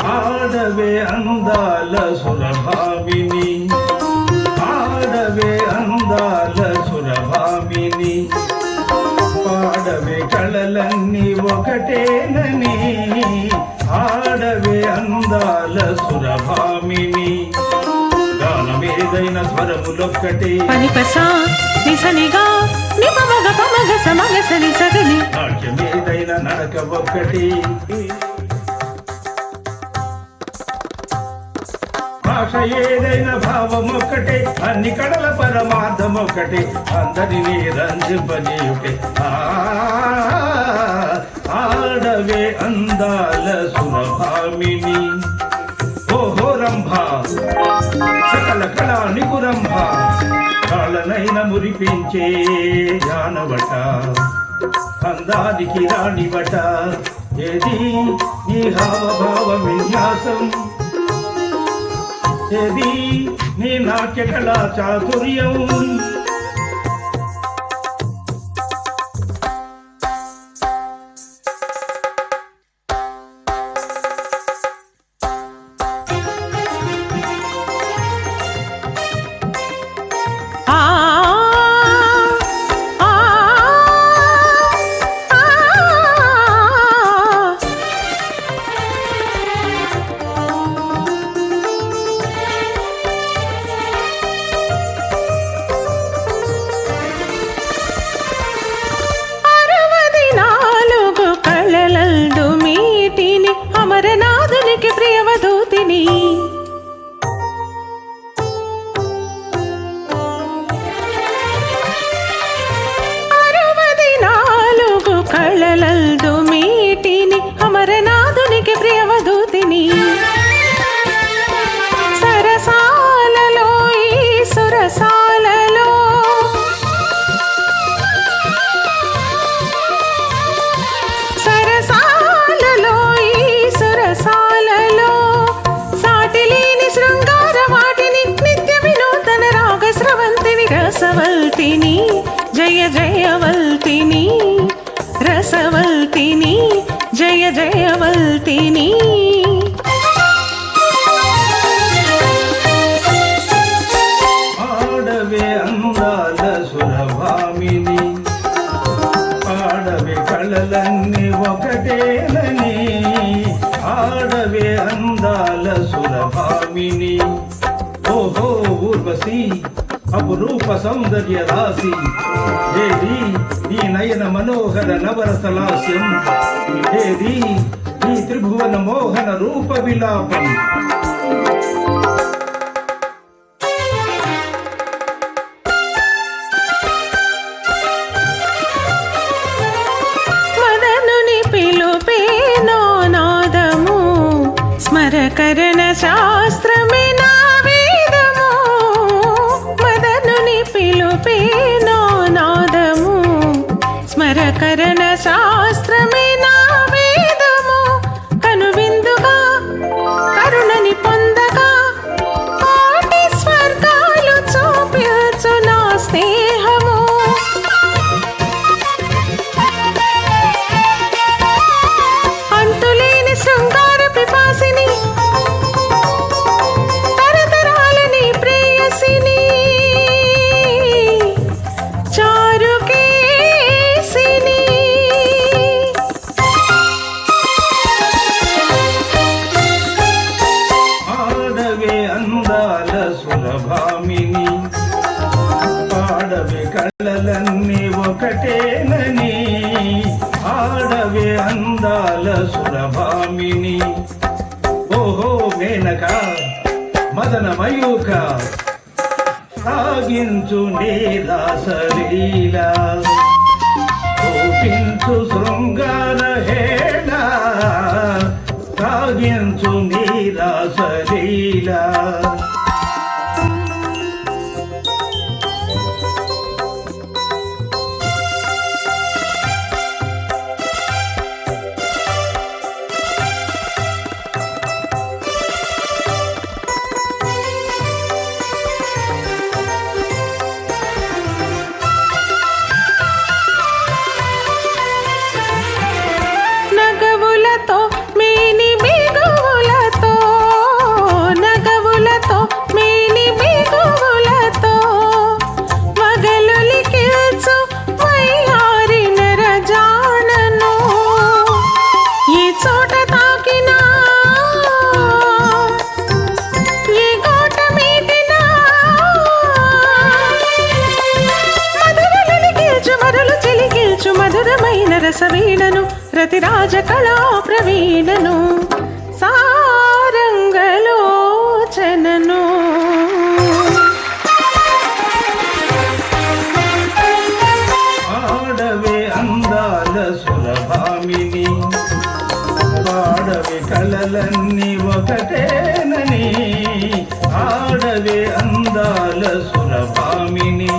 ఆడవే అందాల సురభామిని, ఆడవే అందాల సురభామిని, పాడవే కళలన్నీ ఒకటేనని, ఆడవే అందాల సురభామిని. గానమేదైన స్వరములొక్కటే పనిపసా నిసనిగా నిపమగ పమగ సమగ సని సగని, నాట్యమేదైన నడక ఒక్కటి, భాష ఏదైనా భావం ఒక్కటే, అన్ని కళల పరమార్థం ఒక్కటే, అందరినీ రంజింపజేయుటే. ఆడవే అందాల సురభామిని, ఓహో రంభ సకల కళా నిపురంభ, కాళ్ళనైన మురిపించే జానవట, అందానికి రాణివట. ఏది నీ హావభావ విన్యాసం, ఏది నీ నాట్య కళా చాతుర్యం. అమరనాథునికి ప్రియవధూతిని, అరవది నాలుగు కళలల్దు మీటిని, అమరనాథునికి ప్రియవధూతిని. సరసాలలో ఈ సురసాలలో, సరసాలలో ఈ సురసాలలో, సాటిలేని శృంగార వాటిని, నిత్య వినూతన రాగ స్రవంతిని, రసవల్తిని జయ జయవల్తిని, రసవల్తిని జయ జయవల్తిని. ఆడవే అందాల సురభామిని, ఆడవే కళలన్నీ ఒకటేనని, ఆడవే అందాల సురభామిని. ఓహో ఊర్వశి అపురూప సౌందర్య రాశి, ఏది నీ నయన మనోహర నవరసలాస్యం, ఏది నీ త్రిభువన మోహన రూప విలాపం. మదనుని పిలుపేనో నాదము, స్మరకరణ శాస్త్రమే నా వేదము. మదనుని పిలుపేనో నాదము, స్మరకరణ శాస్త్రమే నా వేదము. కనువిందుగా కరుణని పొందగా, కోటి స్వర్గాలు చూపించు నా స్నేహము. అంతులేని శృంగార పిపాసిని, తరతరాలని ప్రేయసిని, చారుకేసిని. ఆడవే అందాల సురభామిని, పాడవే కళలన్నీ ఒకటేనని, ఆడవే అందాల సురభామిని. ఓహో మేనక మదన మయూక, సాగించు నీ రాసలీల, చూపించు శృంగార హేళ, సాగించు నీ రాసలీల. మధురమైన రసవీణను రతిరాజ కళా ప్రవీణను సారంగలోచనను ఆడవే అందాల సురభామిని ఆడవే కలలన్నీ ఒకటేనని ఆడవే అందాల సురభామిని